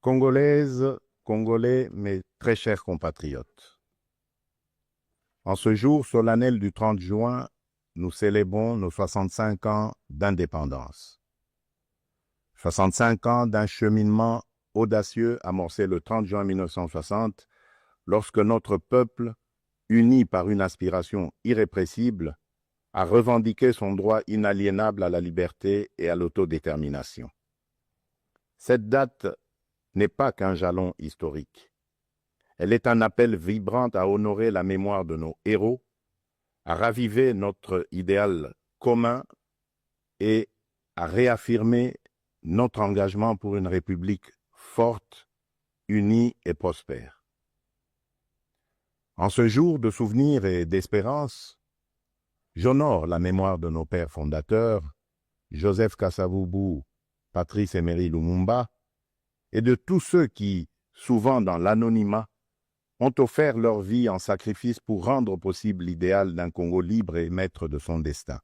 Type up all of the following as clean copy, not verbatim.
Congolaises, Congolais, mes très chers compatriotes, en ce jour solennel du 30 juin, nous célébrons nos 65 ans d'indépendance. 65 ans d'un cheminement audacieux amorcé le 30 juin 1960, lorsque notre peuple, uni par une aspiration irrépressible, a revendiqué son droit inaliénable à la liberté et à l'autodétermination. Cette date n'est pas qu'un jalon historique. Elle est un appel vibrant à honorer la mémoire de nos héros, à raviver notre idéal commun et à réaffirmer notre engagement pour une République forte, unie et prospère. En ce jour de souvenir et d'espérance, j'honore la mémoire de nos pères fondateurs, Joseph Kasavubu, Patrice Emery Lumumba, et de tous ceux qui, souvent dans l'anonymat, ont offert leur vie en sacrifice pour rendre possible l'idéal d'un Congo libre et maître de son destin.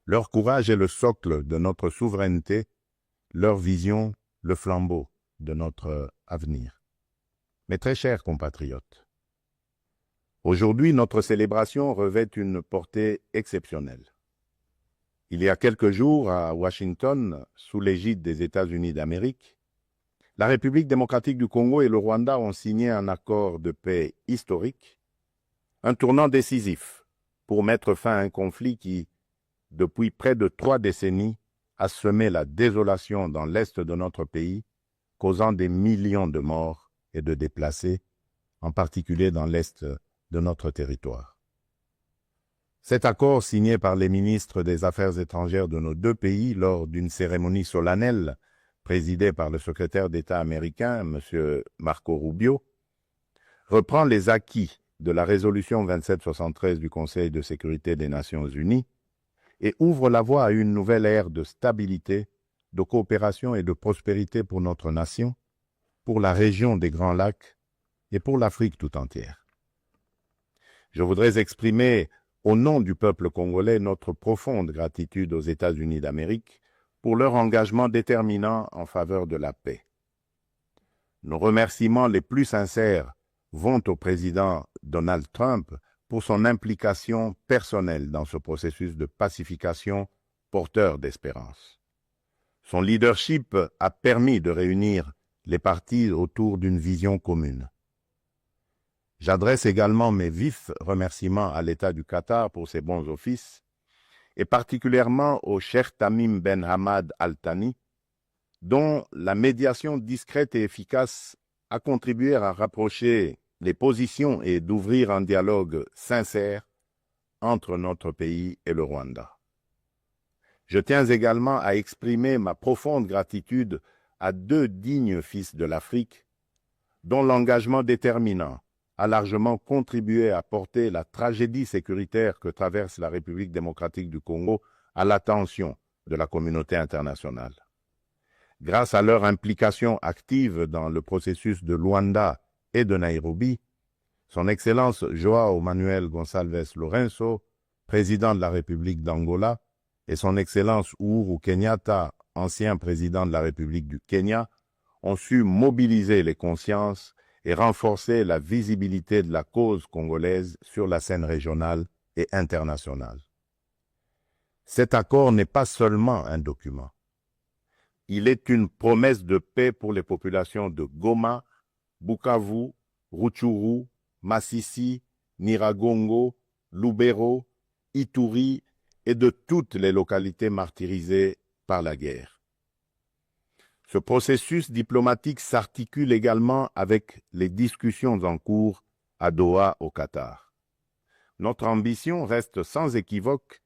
Leur courage est le socle de notre souveraineté, leur vision, le flambeau de notre avenir. Mes très chers compatriotes, aujourd'hui, notre célébration revêt une portée exceptionnelle. Il y a quelques jours, à Washington, sous l'égide des États-Unis d'Amérique, la République démocratique du Congo et le Rwanda ont signé un accord de paix historique, un tournant décisif pour mettre fin à un conflit qui, depuis près de 3 décennies, a semé la désolation dans l'est de notre pays, causant des millions de morts et de déplacés, en particulier dans l'est de notre territoire. Cet accord, signé par les ministres des Affaires étrangères de nos 2 pays lors d'une cérémonie solennelle présidée par le secrétaire d'État américain, M. Marco Rubio, reprend les acquis de la résolution 2773 du Conseil de sécurité des Nations Unies et ouvre la voie à une nouvelle ère de stabilité, de coopération et de prospérité pour notre nation, pour la région des Grands Lacs et pour l'Afrique tout entière. Je voudrais exprimer au nom du peuple congolais notre profonde gratitude aux États-Unis d'Amérique pour leur engagement déterminant en faveur de la paix. Nos remerciements les plus sincères vont au président Donald Trump pour son implication personnelle dans ce processus de pacification porteur d'espérance. Son leadership a permis de réunir les partis autour d'une vision commune. J'adresse également mes vifs remerciements à l'État du Qatar pour ses bons offices, et particulièrement au Cheikh Tamim Ben Hamad Al Thani, dont la médiation discrète et efficace a contribué à rapprocher les positions et d'ouvrir un dialogue sincère entre notre pays et le Rwanda. Je tiens également à exprimer ma profonde gratitude à 2 dignes fils de l'Afrique, dont l'engagement déterminant a largement contribué à porter la tragédie sécuritaire que traverse la République démocratique du Congo à l'attention de la communauté internationale. Grâce à leur implication active dans le processus de Luanda et de Nairobi, Son Excellence João Manuel Gonçalves Lourenço, président de la République d'Angola, et Son Excellence Uhuru Kenyatta, ancien président de la République du Kenya, ont su mobiliser les consciences et renforcer la visibilité de la cause congolaise sur la scène régionale et internationale. Cet accord n'est pas seulement un document. Il est une promesse de paix pour les populations de Goma, Bukavu, Rutshuru, Masisi, Nyiragongo, Lubero, Ituri et de toutes les localités martyrisées par la guerre. Ce processus diplomatique s'articule également avec les discussions en cours à Doha, au Qatar. Notre ambition reste sans équivoque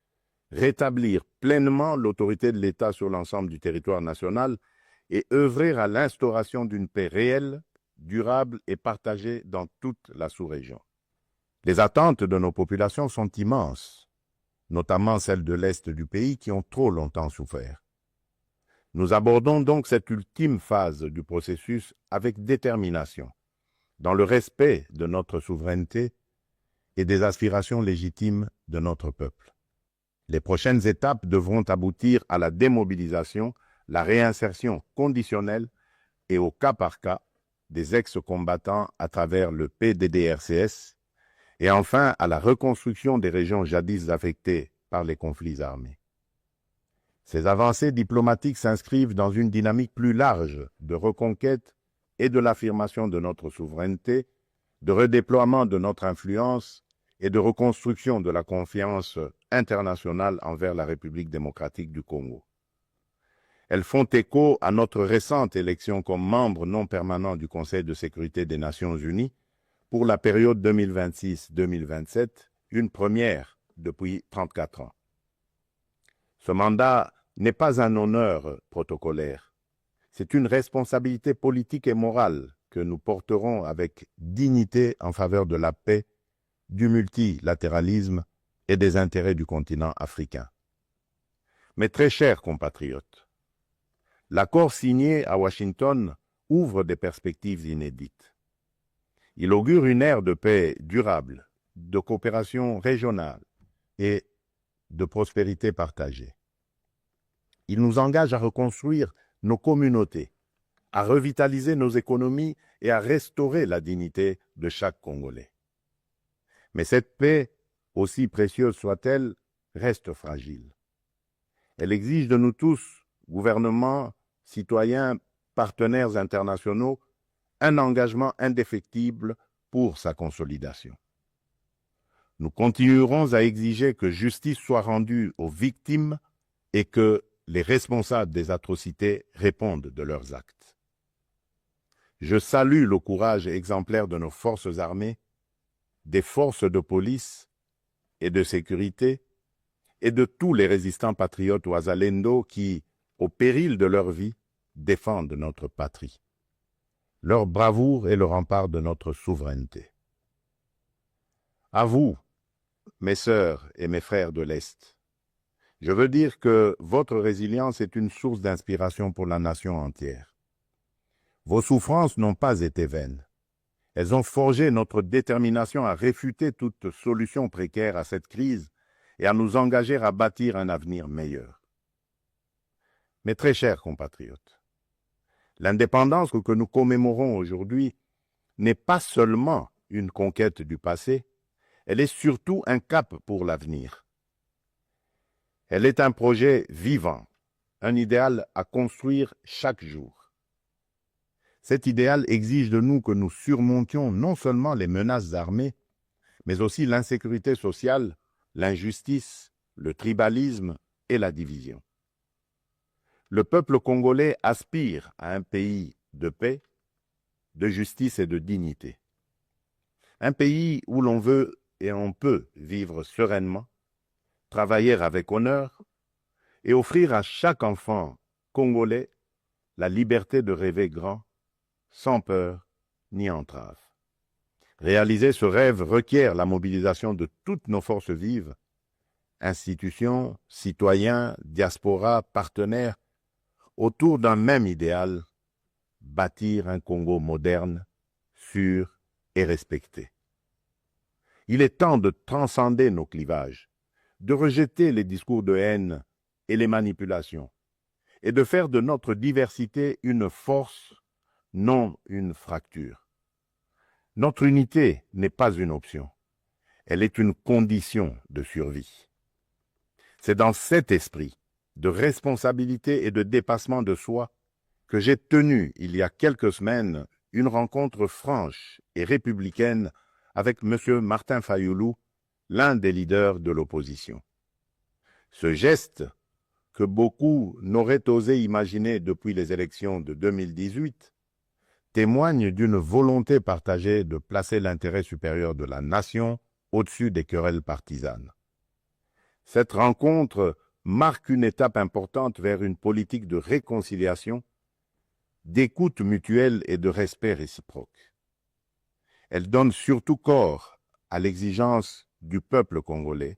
rétablir pleinement l'autorité de l'État sur l'ensemble du territoire national et œuvrer à l'instauration d'une paix réelle, durable et partagée dans toute la sous-région. Les attentes de nos populations sont immenses, notamment celles de l'Est du pays qui ont trop longtemps souffert. Nous abordons donc cette ultime phase du processus avec détermination, dans le respect de notre souveraineté et des aspirations légitimes de notre peuple. Les prochaines étapes devront aboutir à la démobilisation, la réinsertion conditionnelle et au cas par cas des ex-combattants à travers le PDDRCS et enfin à la reconstruction des régions jadis affectées par les conflits armés. Ces avancées diplomatiques s'inscrivent dans une dynamique plus large de reconquête et de l'affirmation de notre souveraineté, de redéploiement de notre influence et de reconstruction de la confiance internationale envers la République démocratique du Congo. Elles font écho à notre récente élection comme membre non permanent du Conseil de sécurité des Nations Unies pour la période 2026-2027, une première depuis 34 ans. Ce mandat n'est pas un honneur protocolaire, c'est une responsabilité politique et morale que nous porterons avec dignité en faveur de la paix, du multilatéralisme et des intérêts du continent africain. Mes très chers compatriotes, l'accord signé à Washington ouvre des perspectives inédites. Il augure une ère de paix durable, de coopération régionale et de prospérité partagée. Il nous engage à reconstruire nos communautés, à revitaliser nos économies et à restaurer la dignité de chaque Congolais. Mais cette paix, aussi précieuse soit-elle, reste fragile. Elle exige de nous tous, gouvernements, citoyens, partenaires internationaux, un engagement indéfectible pour sa consolidation. Nous continuerons à exiger que justice soit rendue aux victimes et que les responsables des atrocités répondent de leurs actes. Je salue le courage exemplaire de nos forces armées, des forces de police et de sécurité et de tous les résistants patriotes ouazalendo qui, au péril de leur vie, défendent notre patrie. Leur bravoure est le rempart de notre souveraineté. À vous, mes sœurs et mes frères de l'Est, je veux dire que votre résilience est une source d'inspiration pour la nation entière. Vos souffrances n'ont pas été vaines. Elles ont forgé notre détermination à réfuter toute solution précaire à cette crise et à nous engager à bâtir un avenir meilleur. Mes très chers compatriotes, l'indépendance que nous commémorons aujourd'hui n'est pas seulement une conquête du passé, elle est surtout un cap pour l'avenir. Elle est un projet vivant, un idéal à construire chaque jour. Cet idéal exige de nous que nous surmontions non seulement les menaces armées, mais aussi l'insécurité sociale, l'injustice, le tribalisme et la division. Le peuple congolais aspire à un pays de paix, de justice et de dignité. Un pays où l'on veut et on peut vivre sereinement, travailler avec honneur et offrir à chaque enfant congolais la liberté de rêver grand, sans peur ni entrave. Réaliser ce rêve requiert la mobilisation de toutes nos forces vives, institutions, citoyens, diaspora, partenaires, autour d'un même idéal, bâtir un Congo moderne, sûr et respecté. Il est temps de transcender nos clivages, de rejeter les discours de haine et les manipulations, et de faire de notre diversité une force, non une fracture. Notre unité n'est pas une option, elle est une condition de survie. C'est dans cet esprit de responsabilité et de dépassement de soi que j'ai tenu, il y a quelques semaines, une rencontre franche et républicaine avec M. Martin Fayoulou, l'un des leaders de l'opposition. Ce geste, que beaucoup n'auraient osé imaginer depuis les élections de 2018, témoigne d'une volonté partagée de placer l'intérêt supérieur de la nation au-dessus des querelles partisanes. Cette rencontre marque une étape importante vers une politique de réconciliation, d'écoute mutuelle et de respect réciproque. Elle donne surtout corps à l'exigence du peuple congolais,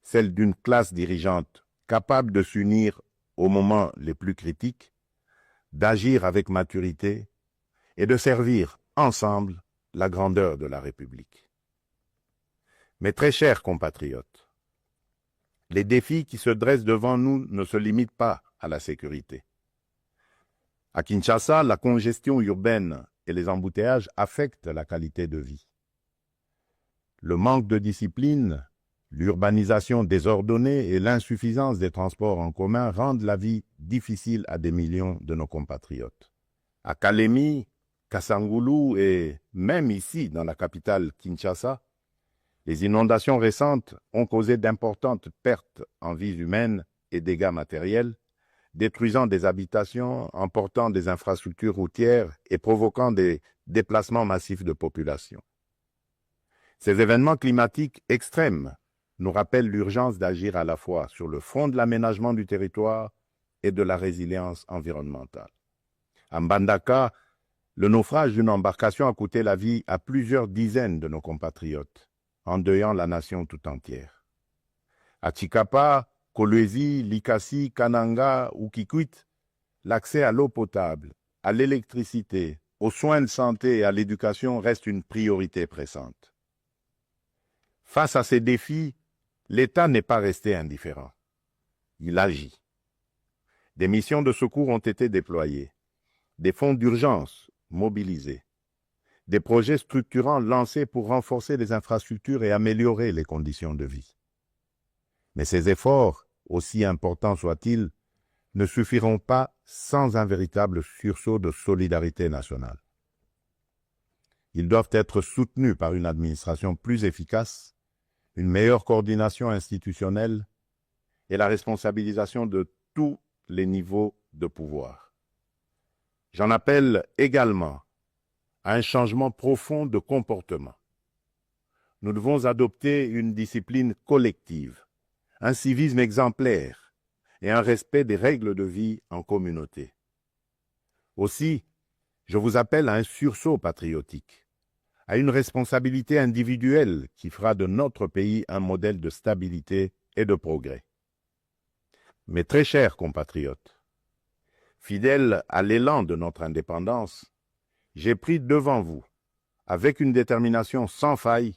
celle d'une classe dirigeante capable de s'unir aux moments les plus critiques, d'agir avec maturité et de servir ensemble la grandeur de la République. Mes très chers compatriotes, les défis qui se dressent devant nous ne se limitent pas à la sécurité. À Kinshasa, la congestion urbaine et les embouteillages affectent la qualité de vie. Le manque de discipline, l'urbanisation désordonnée et l'insuffisance des transports en commun rendent la vie difficile à des millions de nos compatriotes. À Kalemi, Kasangoulou et même ici, dans la capitale Kinshasa, les inondations récentes ont causé d'importantes pertes en vies humaines et dégâts matériels, détruisant des habitations, emportant des infrastructures routières et provoquant des déplacements massifs de population. Ces événements climatiques extrêmes nous rappellent l'urgence d'agir à la fois sur le front de l'aménagement du territoire et de la résilience environnementale. À Mbandaka, le naufrage d'une embarcation a coûté la vie à plusieurs dizaines de nos compatriotes, endeuillant la nation tout entière. À Tshikapa, Kolwezi, Likasi, Kananga ou Kikwit, l'accès à l'eau potable, à l'électricité, aux soins de santé et à l'éducation reste une priorité pressante. Face à ces défis, l'État n'est pas resté indifférent. Il agit. Des missions de secours ont été déployées, des fonds d'urgence mobilisés, des projets structurants lancés pour renforcer les infrastructures et améliorer les conditions de vie. Mais ces efforts, aussi importants soient-ils, ne suffiront pas sans un véritable sursaut de solidarité nationale. Ils doivent être soutenus par une administration plus efficace, une meilleure coordination institutionnelle et la responsabilisation de tous les niveaux de pouvoir. J'en appelle également à un changement profond de comportement. Nous devons adopter une discipline collective, un civisme exemplaire et un respect des règles de vie en communauté. Aussi, je vous appelle à un sursaut patriotique, à une responsabilité individuelle qui fera de notre pays un modèle de stabilité et de progrès. Mes très chers compatriotes, fidèles à l'élan de notre indépendance, j'ai pris devant vous, avec une détermination sans faille,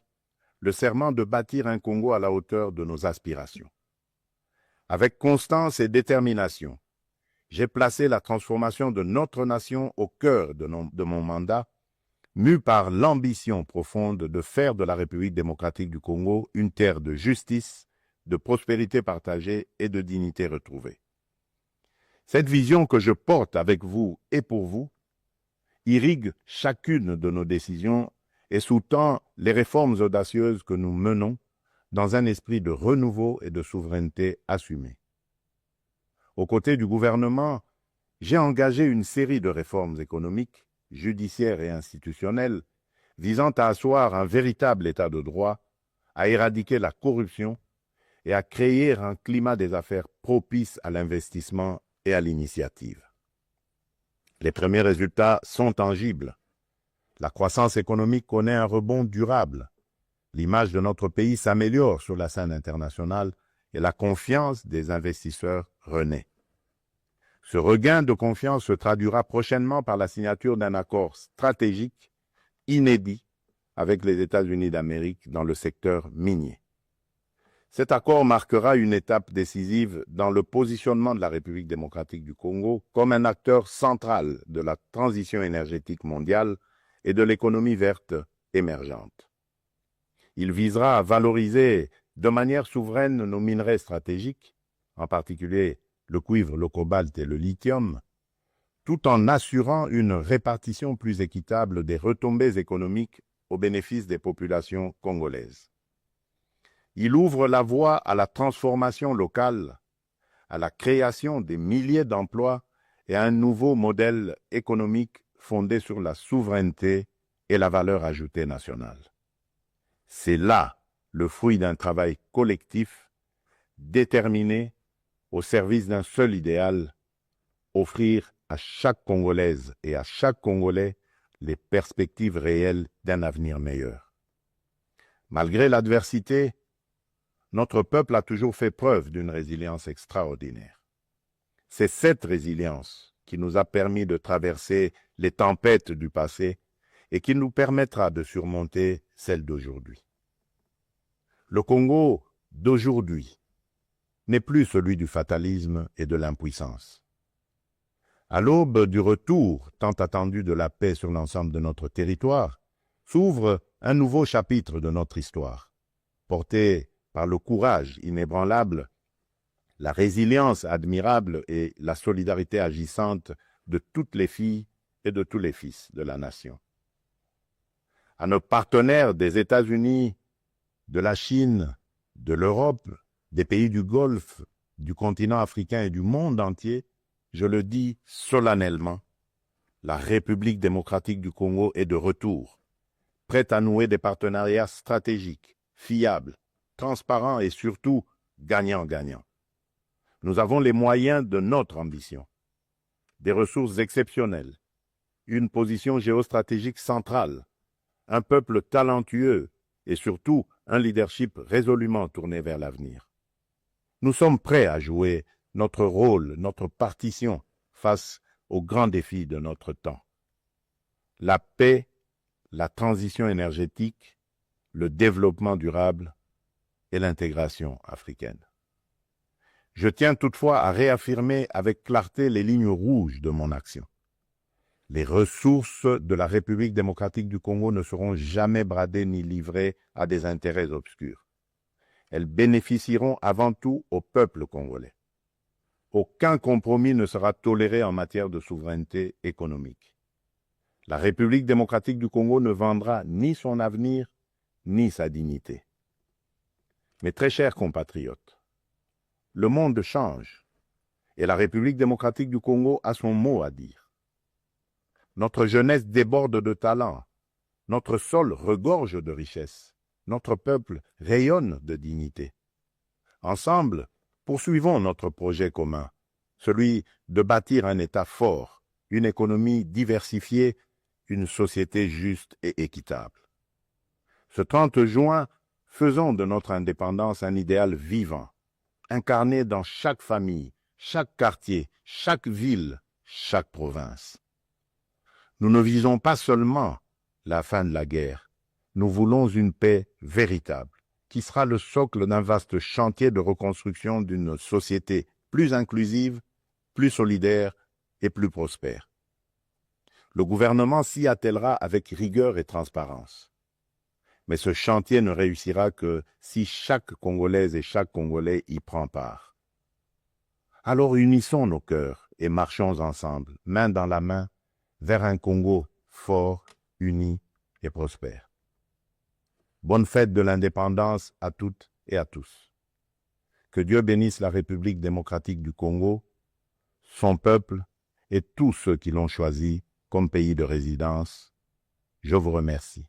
le serment de bâtir un Congo à la hauteur de nos aspirations. Avec constance et détermination, j'ai placé la transformation de notre nation au cœur de mon mandat, mu par l'ambition profonde de faire de la République démocratique du Congo une terre de justice, de prospérité partagée et de dignité retrouvée. Cette vision que je porte avec vous et pour vous irrigue chacune de nos décisions et sous-tend les réformes audacieuses que nous menons dans un esprit de renouveau et de souveraineté assumée. Aux côtés du gouvernement, j'ai engagé une série de réformes économiques, judiciaires et institutionnelles visant à asseoir un véritable état de droit, à éradiquer la corruption et à créer un climat des affaires propice à l'investissement et à l'initiative. Les premiers résultats sont tangibles. La croissance économique connaît un rebond durable. L'image de notre pays s'améliore sur la scène internationale et la confiance des investisseurs renaît. Ce regain de confiance se traduira prochainement par la signature d'un accord stratégique inédit avec les États-Unis d'Amérique dans le secteur minier. Cet accord marquera une étape décisive dans le positionnement de la République démocratique du Congo comme un acteur central de la transition énergétique mondiale et de l'économie verte émergente. Il visera à valoriser de manière souveraine nos minerais stratégiques, en particulier le cuivre, le cobalt et le lithium, tout en assurant une répartition plus équitable des retombées économiques au bénéfice des populations congolaises. Il ouvre la voie à la transformation locale, à la création des milliers d'emplois et à un nouveau modèle économique fondé sur la souveraineté et la valeur ajoutée nationale. C'est là le fruit d'un travail collectif, déterminé, au service d'un seul idéal, offrir à chaque Congolaise et à chaque Congolais les perspectives réelles d'un avenir meilleur. Malgré l'adversité, notre peuple a toujours fait preuve d'une résilience extraordinaire. C'est cette résilience qui nous a permis de traverser les tempêtes du passé et qui nous permettra de surmonter celles d'aujourd'hui. Le Congo d'aujourd'hui n'est plus celui du fatalisme et de l'impuissance. À l'aube du retour tant attendu de la paix sur l'ensemble de notre territoire, s'ouvre un nouveau chapitre de notre histoire, porté par le courage inébranlable, la résilience admirable et la solidarité agissante de toutes les filles et de tous les fils de la nation. À nos partenaires des États-Unis, de la Chine, de l'Europe, des pays du Golfe, du continent africain et du monde entier, je le dis solennellement, la République démocratique du Congo est de retour, prête à nouer des partenariats stratégiques, fiables, transparents et surtout gagnant-gagnant. Nous avons les moyens de notre ambition, des ressources exceptionnelles, une position géostratégique centrale, un peuple talentueux et surtout un leadership résolument tourné vers l'avenir. Nous sommes prêts à jouer notre rôle, notre partition face aux grands défis de notre temps. La paix, la transition énergétique, le développement durable et l'intégration africaine. Je tiens toutefois à réaffirmer avec clarté les lignes rouges de mon action. Les ressources de la République démocratique du Congo ne seront jamais bradées ni livrées à des intérêts obscurs. Elles bénéficieront avant tout au peuple congolais. Aucun compromis ne sera toléré en matière de souveraineté économique. La République démocratique du Congo ne vendra ni son avenir, ni sa dignité. Mes très chers compatriotes, le monde change et la République démocratique du Congo a son mot à dire. Notre jeunesse déborde de talent, notre sol regorge de richesses, notre peuple rayonne de dignité. Ensemble, poursuivons notre projet commun, celui de bâtir un État fort, une économie diversifiée, une société juste et équitable. Ce 30 juin, faisons de notre indépendance un idéal vivant, incarné dans chaque famille, chaque quartier, chaque ville, chaque province. Nous ne visons pas seulement la fin de la guerre, nous voulons une paix véritable, qui sera le socle d'un vaste chantier de reconstruction d'une société plus inclusive, plus solidaire et plus prospère. Le gouvernement s'y attellera avec rigueur et transparence. Mais ce chantier ne réussira que si chaque Congolaise et chaque Congolais y prend part. Alors unissons nos cœurs et marchons ensemble, main dans la main, vers un Congo fort, uni et prospère. Bonne fête de l'indépendance à toutes et à tous. Que Dieu bénisse la République démocratique du Congo, son peuple et tous ceux qui l'ont choisi comme pays de résidence. Je vous remercie.